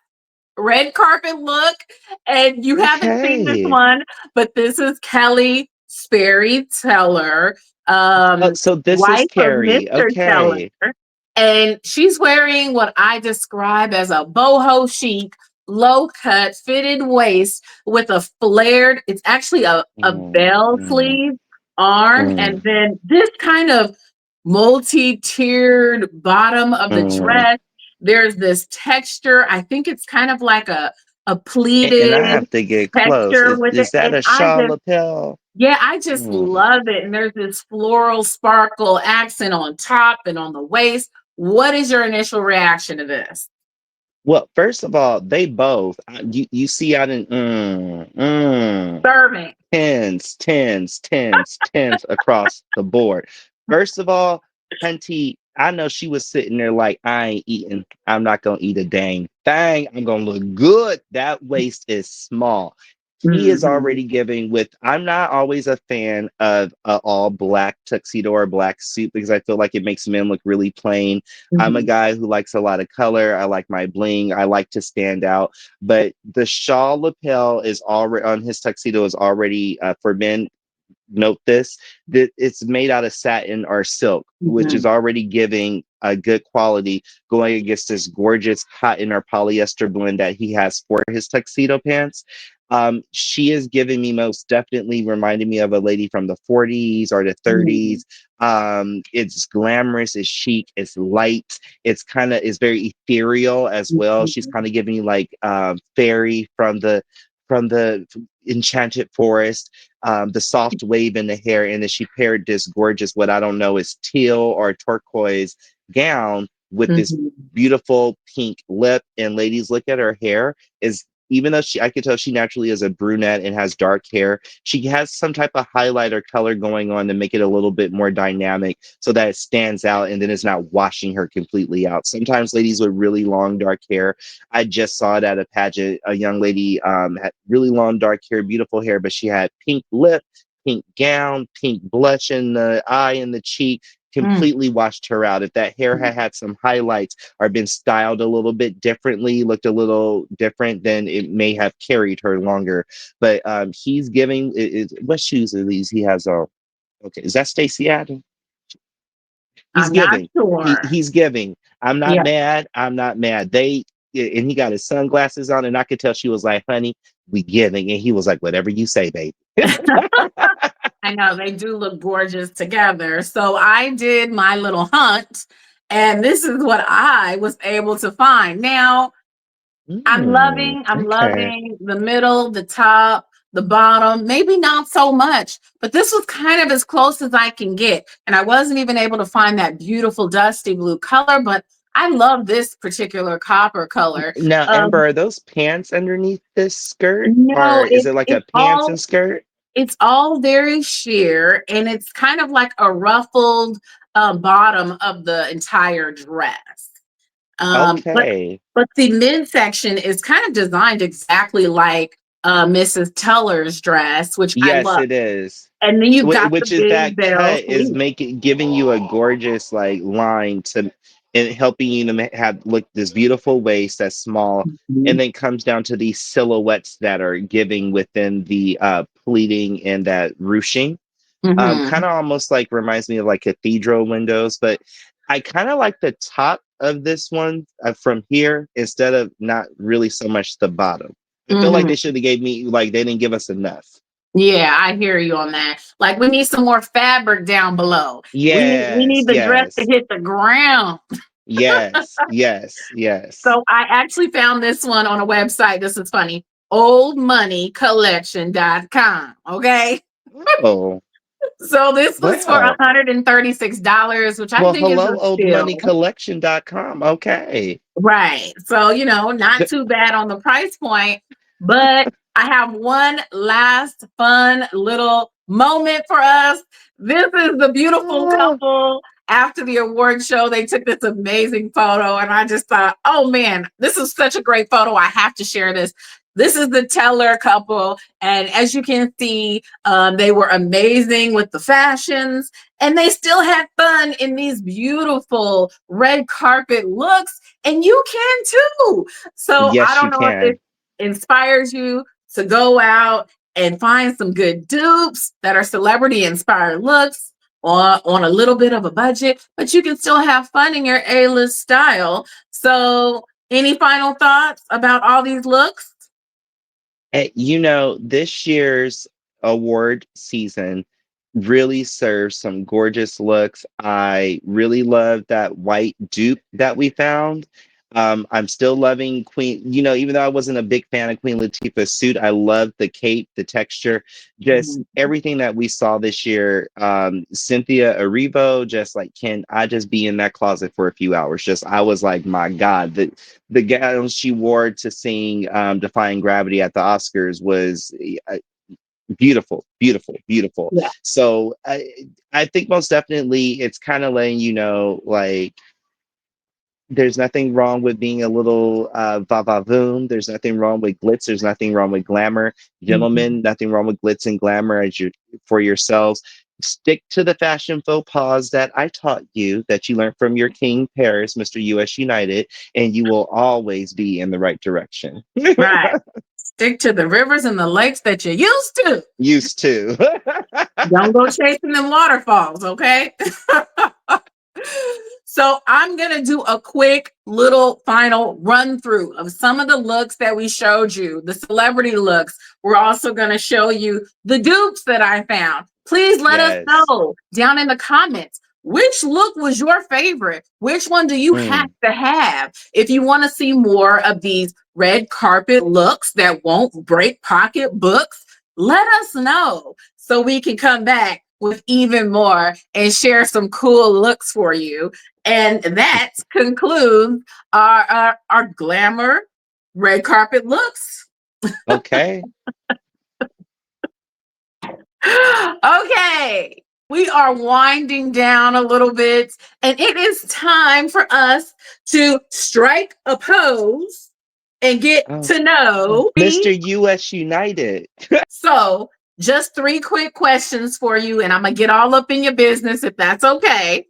red carpet look, and you haven't seen this Okay. one, but this is Kelly Sperry Teller, Oh, so this is wife of Carrie. Mr. Teller, Okay. and she's wearing what I describe as a boho chic, low cut, fitted waist with a flared. It's actually a Mm, bell mm, sleeve arm, and mm, then this kind of multi-tiered bottom of the mm. dress. There's this texture. I think it's kind of like a And I pleated have to get close. texture with it. Is that And a shawl lapel? I just Mm. love it. And there's this floral sparkle accent on top and on the waist. What is your initial reaction to this? Well, first of all, they both. You see, I didn't. Serving. Tens across the board. First of all, Hunty, I know she was sitting there like, I ain't eating. I'm not gonna eat a dang thing. I'm gonna look good. That waist is small. He is Mhm, already giving with. I'm not always a fan of all black tuxedo or black suit because I feel like it makes men look really plain. I'm a mhm, guy who likes a lot of color. I like my bling. I like to stand out. But the shawl lapel is already on his tuxedo is already for men. Note this that it's made out of satin or silk, which is mhm, already giving a good quality going against this gorgeous cotton or polyester blend that he has for his tuxedo pants. She is giving me most definitely reminding me of a lady from the 40s or the mhm, 30s. It's glamorous, it's chic, it's light, it's very ethereal as well. She's mhm, kind of giving you like fairy from the enchanted forest, the soft wave in the hair, and then she paired this gorgeous, what I don't know is teal or turquoise gown with this mhm, beautiful pink lip. And ladies, look at her hair. Is even though I could tell she naturally is a brunette and has dark hair, she has some type of highlighter color going on to make it a little bit more dynamic so that it stands out and then it's not washing her completely out. Sometimes ladies with really long dark hair, I just saw it at a pageant. A young lady had really long dark hair, beautiful hair, but she had pink lip, pink gown, pink blush in the eye and the cheek. mhm, Completely washed her out. If that hair had had some highlights or been styled a little bit differently, looked a little different, then it may have carried her longer. But he's giving. What shoes are these? He has on. Okay, is that Stacey Adams? He's I'm not giving. sure. He's giving. I'm not Yeah. mad. I'm not mad. And he got his sunglasses on, and I could tell she was like, "Honey, we giving," and he was like, "Whatever you say, baby." I know they do look gorgeous together. So I did my little hunt, and this is what I was able to find. Now, I'm Okay. loving the middle, the top, the bottom, maybe not so much, but this was kind of as close as I can get. And I wasn't even able to find that beautiful dusty blue color, but I love this particular copper color. Now, Um, Amber, are those pants underneath this skirt, or no, is it like a it's pants all and skirt? It's all very sheer, and it's kind of like a ruffled bottom of the entire dress. Um, but Okay. but the midsection is kind of designed exactly like Mrs. Teller's dress, which I Yes, love. it is. And then you've got the Which is big that barrel cut is sleeve. making giving you a gorgeous like line to and helping you to have look this beautiful waist that's small, and Mhm. then comes down to these silhouettes that are giving within the pleating and that ruching. Kind Mhm. of almost like reminds me of like cathedral windows, but I kind of like the top of this one from here instead of not really so much the bottom. I feel like Mhm. they should have gave me like they didn't give us enough. Yeah, I hear you on that. Like we need some more fabric down below. We need Yes, the dress to yes, hit the ground. yes, yes, yes. So I actually found this one on a website. This is funny. Oldmoneycollection.com. Okay. Oh, So this was for well. $136, which I Well, think is a hello, steal. oldmoneycollection.com. Okay. Right. So, not too bad on the price point, but I have one last fun little moment for us. This is the beautiful Oh, couple after the award show. They took this amazing photo, and I just thought, oh man, this is such a great photo. I have to share this. This is the Teller couple. And as you can see, they were amazing with the fashions, and they still had fun in these beautiful red carpet looks, and you can too. So I yes, don't you know if this can. inspires you to go out and find some good dupes that are celebrity inspired looks on a little bit of a budget, but you can still have fun in your A-list style. So, any final thoughts about all these looks? This year's award season really serves some gorgeous looks. I really love that white dupe that we found. I'm still loving Queen, even though I wasn't a big fan of Queen Latifah's suit, I love the cape, the texture, just Mhm. everything that we saw this year. Cynthia Erivo, just like, can I just be in that closet for a few hours? Just, I was like, my God, the gown she wore to sing Defying Gravity at the Oscars was beautiful, beautiful, beautiful. Yeah. So I think most definitely it's kind of letting you know, like, there's nothing wrong with being a little va-va-voom. There's nothing wrong with glitz. There's nothing wrong with glamour. Mhm. Gentlemen, nothing wrong with glitz and glamour as you for yourselves. Stick to the fashion faux pas that I taught you, that you learned from your King Paris, Mister U.S. United, and you will always be in the right direction. Right. Stick to the rivers and the lakes that you used to. Used to. Don't go chasing them waterfalls, okay? So I'm going to do a quick little final run through of some of the looks that we showed you, the celebrity looks. We're also going to show you the dupes that I found. Please let us Yes. know down in the comments which look was your favorite. Which one do you have Mm. to have? If you want to see more of these red carpet looks that won't break pocketbooks, let us know so we can come back with even more and share some cool looks for you. And that concludes our glamour red carpet looks. Okay. Okay, we are winding down a little bit, and it is time for us to strike a pose and get Oh, to know Mister me. U.S. United. So, just three quick questions for you, and I'm gonna get all up in your business if that's okay.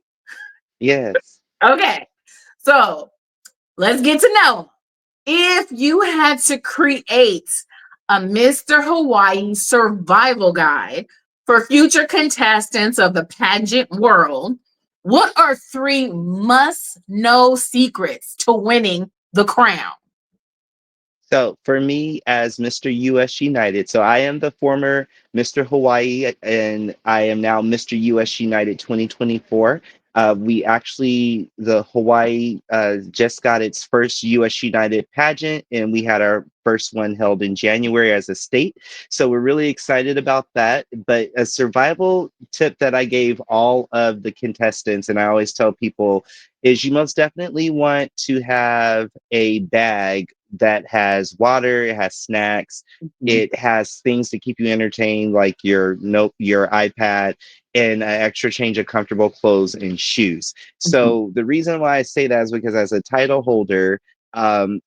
Yes. Okay, so let's get to know. If you had to create a Mr. Hawaii survival guide for future contestants of the pageant world, what are three must know secrets to winning the crown? So for me, as Mr. U.S. United, so I am the former Mr. Hawaii, and I am now Mr. U.S. United 2024. The Hawaii just got its first U.S. United pageant, and we had our first one held in January as a state. So we're really excited about that. But a survival tip that I gave all of the contestants, and I always tell people, is you most definitely want to have a bag that has water, it has snacks, Mhm. it has things to keep you entertained, like your note, your iPad, and an extra change of comfortable clothes and shoes. Mhm. So the reason why I say that is because as a title holder,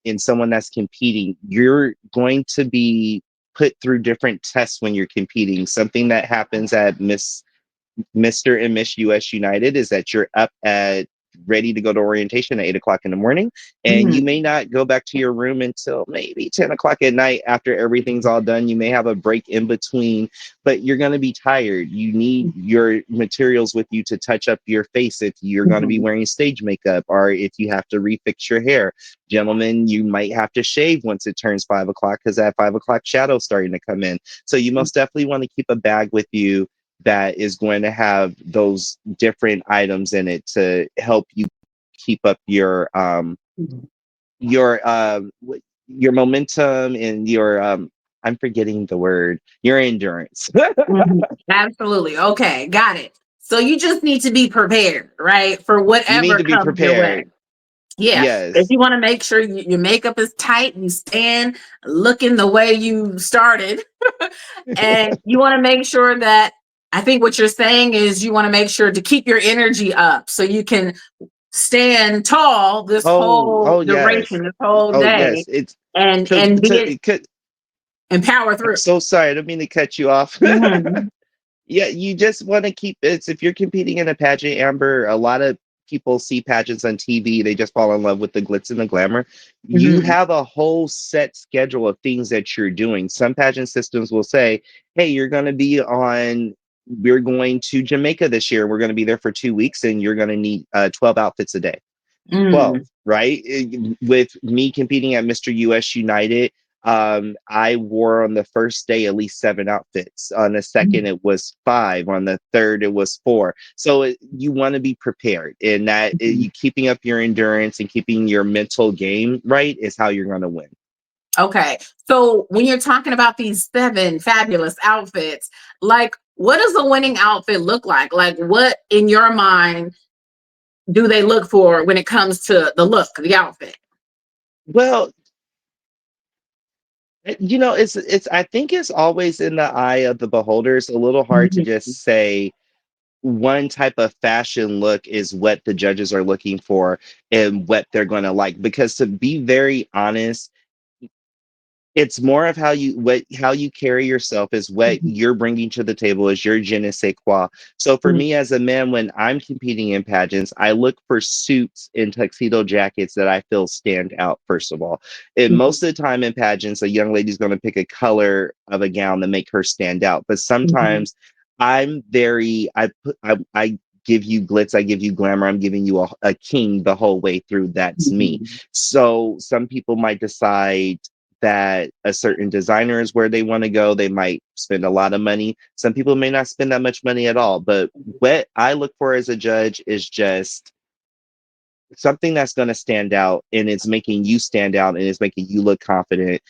in someone that's competing, you're going to be put through different tests when you're competing. Something that happens at Mister and Miss U.S. United is that you're up at ready to go to orientation at 8 o'clock in the morning, and you Mhm. may not go back to your room until maybe 10 o'clock at night after everything's all done. You may have a break in between, but you're going to be tired. You need your materials with you to touch up your face if you're going to be Mhm. wearing stage makeup or if you have to refix your hair. Gentlemen, you might have to shave once it turns 5 o'clock because that 5 o'clock shadow's starting to come in. So you most definitely want to keep a bag with you that is going to have those different items in it to help you keep up Mhm. your your momentum and your I'm forgetting the word, your endurance. Mhm. Absolutely. Okay, got it. So you just need to be prepared, right, for You need whatever to be comes your way. prepared. Yeah, if Yes. you want to make sure your makeup is tight, you stand looking the way you started, and you want to make sure that I think what you're saying is you want to make sure to keep your energy up so you can stand tall this whole Oh yes. duration, this whole Oh day, yes. It's because and be it it could. and power I'm through. so sorry. I don't mean to cut you off. Mhm. Yeah, you just want to keep it. If you're competing in a pageant, Amber, a lot of people see pageants on TV. They just fall in love with the glitz and the glamour. You Mhm. have a whole set schedule of things that you're doing. Some pageant systems will say, hey, we're going to Jamaica this year. We're going to be there for 2 weeks and you're going to need 12 outfits a day. 12, Mm. right? With me competing at Mister U.S. United, I wore on the first day at least 7 outfits. On the second, it was five. On the third, it was four. So you want to be prepared, and that Mhm. you keeping up your endurance and keeping your mental game right is how you're going to win. Okay. So when you're talking about these seven fabulous outfits, like what does a winning outfit look like? Like what in your mind do they look for when it comes to the look, the outfit? Well, it's. I think it's always in the eye of the beholder. It's a little hard to Mhm. just say one type of fashion look is what the judges are looking for and what they're going to like, because to be very honest, it's more of how you carry yourself is what Mhm. you're bringing to the table is your je ne sais quoi. So for Mhm. me as a man, when I'm competing in pageants, I look for suits and tuxedo jackets that I feel stand out. First of all, and Mhm. most of the time in pageants, a young lady's going to pick a color of a gown to make her stand out. But Mhm. sometimes I give you glitz, I give you glamour, I'm giving you a king the whole way through. That's me. Mhm. So some people might decide that a certain designer is where they want to go. They might spend a lot of money. Some people may not spend that much money at all. But what I look for as a judge is just something that's going to stand out, and it's making you stand out, and it's making you look confident.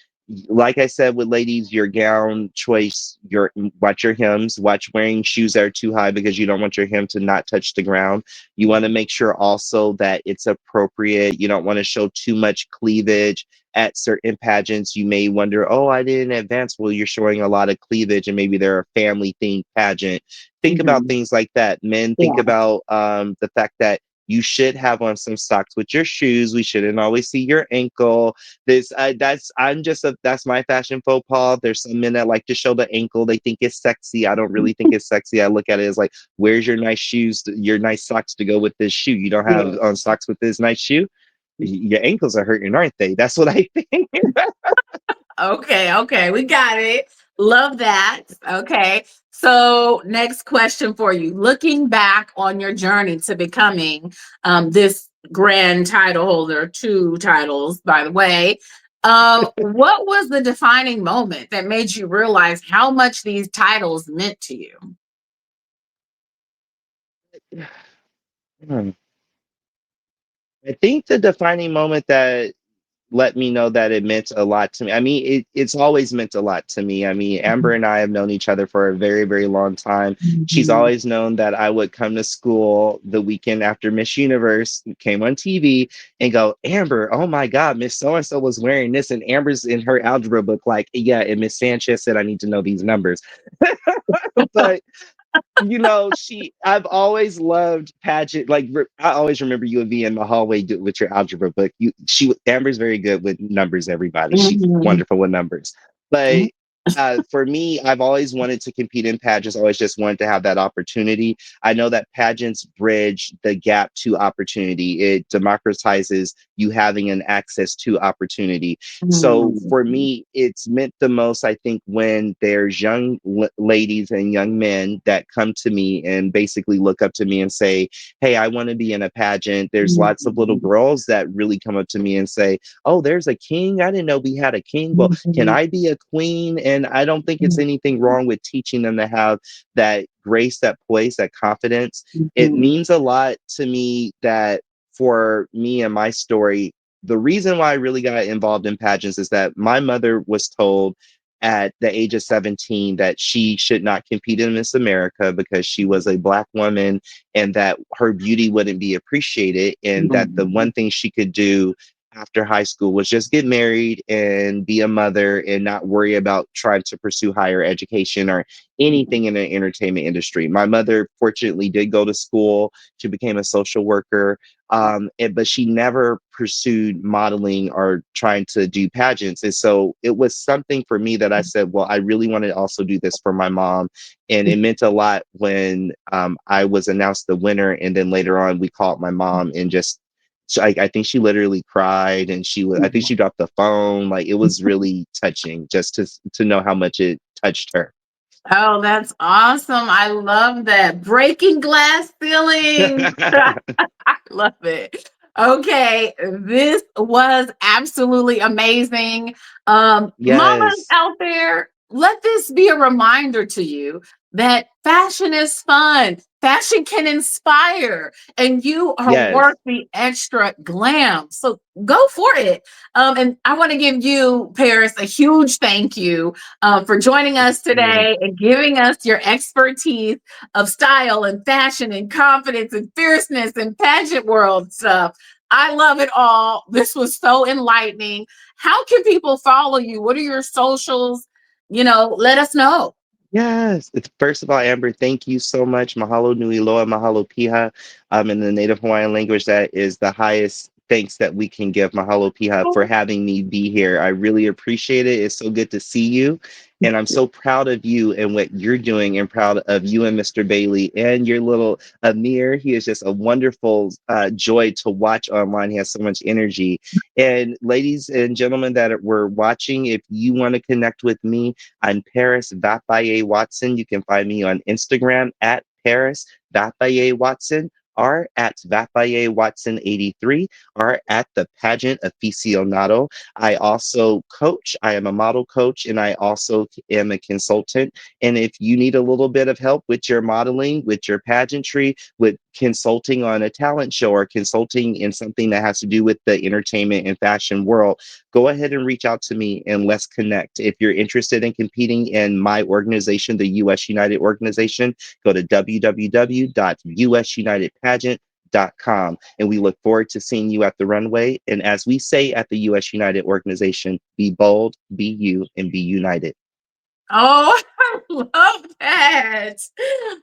Like I said with ladies, your gown choice, your watch your hems, watch wearing shoes that are too high because you don't want your hem to not touch the ground. You want to make sure also that it's appropriate. You don't want to show too much cleavage at certain pageants. You may wonder, oh, I didn't advance. Well, you're showing a lot of cleavage and maybe they're a family themed pageant. Think about Mhm. things like that. Men, think Yeah. about the fact that you should have on some socks with your shoes. We shouldn't always see your ankle. That's my fashion faux pas. There's some men that like to show the ankle. They think it's sexy. I don't really think it's sexy. I look at it as like, where's your nice shoes, your nice socks to go with this shoe? You don't have Yeah. on socks with this nice shoe. Your ankles are hurting, aren't they? That's what I think. Okay, okay, we got it. Love that. Okay. So, next question for you. Looking back on your journey to becoming this grand title holder, two titles, by the way, what was the defining moment that made you realize how much these titles meant to you? Hmm. I think the defining moment that let me know that it meant a lot to me. I mean, it's always meant a lot to me. I mean, Amber and I have known each other for a very, very long time. She's Mhm. always known that I would come to school the weekend after Miss Universe came on TV and go, Amber, oh my God, Miss So and so was wearing this. And Amber's in her algebra book, like, yeah, and Miss Sanchez said, I need to know these numbers. But I've always loved pageant. Like, I always remember you and me in the hallway with your algebra book. Amber's very good with numbers, everybody. She's Mhm. wonderful with numbers. But for me, I've always wanted to compete in pageants. Always just wanted to have that opportunity. I know that pageants bridge the gap to opportunity. It democratizes you having an access to opportunity. So Mhm. for me, it's meant the most, I think, when there's young ladies and young men that come to me and basically look up to me and say, hey, I want to be in a pageant. There's lots of little Mhm. girls that really come up to me and say, oh, there's a king. I didn't know we had a king. Well, can Mhm. I be a queen? And I don't think it's Mhm. anything wrong with teaching them to have that grace, that poise, that confidence. It Mhm. means a lot to me that for me and my story, the reason why I really got involved in pageants is that my mother was told at the age of 17 that she should not compete in Miss America because she was a Black woman and that her beauty wouldn't be appreciated, and that the one Mhm. thing she could do after high school was just get married and be a mother and not worry about trying to pursue higher education or anything in the entertainment industry. My mother fortunately did go to school. She became a social worker, but she never pursued modeling or trying to do pageants. And so it was something for me that I said, well, I really want to also do this for my mom. And it meant a lot when I was announced the winner. And then later on, we called my mom and just, I think she literally cried, and I think she dropped the phone. Like, it was really touching just to know how much it touched her. Oh, that's awesome. I love that. Breaking glass ceilings. I love it. Okay, this was absolutely amazing. Mamas Yes. out there, let this be a reminder to you that fashion is fun. Fashion can inspire, and you are Yes. worth the extra glam. So go for it. And I want to give you, Paris, a huge thank you for joining Thank us you. today and giving us your expertise of style and fashion and confidence and fierceness and pageant world stuff. I love it all. This was so enlightening. How can people follow you? What are your socials? Let us know. Yes. It's, first of all, Amber, thank you so much. Mahalo nui loa, mahalo piha. In the Native Hawaiian language, that is the highest thanks that we can give. Mahalo piha for having me be here. I really appreciate it. It's so good to see you. And I'm so proud of you and what you're doing, and proud of you and Mr. Bailey and your little Amir. He is just a wonderful joy to watch online. He has so much energy. And ladies and gentlemen that were watching, if you want to connect with me, I'm Paris Vapaille-Watson. You can find me on Instagram at Paris Vapaille-Watson, or at Vapaille-Watson83, or at the Pageant Aficionado. I also coach. I am a model coach, and I also am a consultant. And if you need a little bit of help with your modeling, with your pageantry, with consulting on a talent show, or consulting in something that has to do with the entertainment and fashion world, go ahead and reach out to me and let's connect. If you're interested in competing in my organization, the U.S. United organization, go to www.usunitedpageant.com. And we look forward to seeing you at the runway. And as we say at the U.S. United organization, be bold, be you, and be united. Oh, I love that.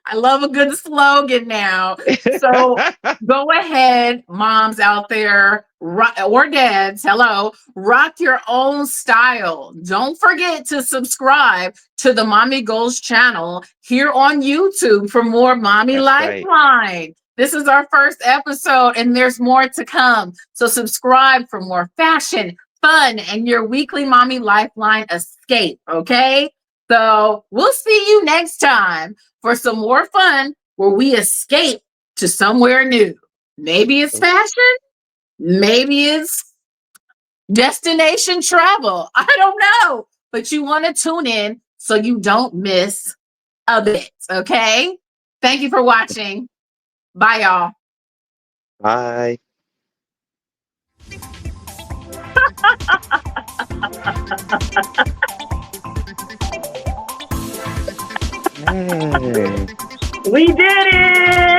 I love a good slogan now. So go ahead, moms out there, or dads, hello, rock your own style. Don't forget to subscribe to the Mommy Goals channel here on YouTube for more Mommy That's right. Lifeline. This is our first episode, and there's more to come. So subscribe for more fashion, fun, and your weekly Mommy Lifeline escape, okay? So we'll see you next time for some more fun where we escape to somewhere new. Maybe it's fashion, maybe it's destination travel. I don't know, but you want to tune in so you don't miss a bit. Okay. Thank you for watching. Bye, y'all. Bye. Hey. We did it!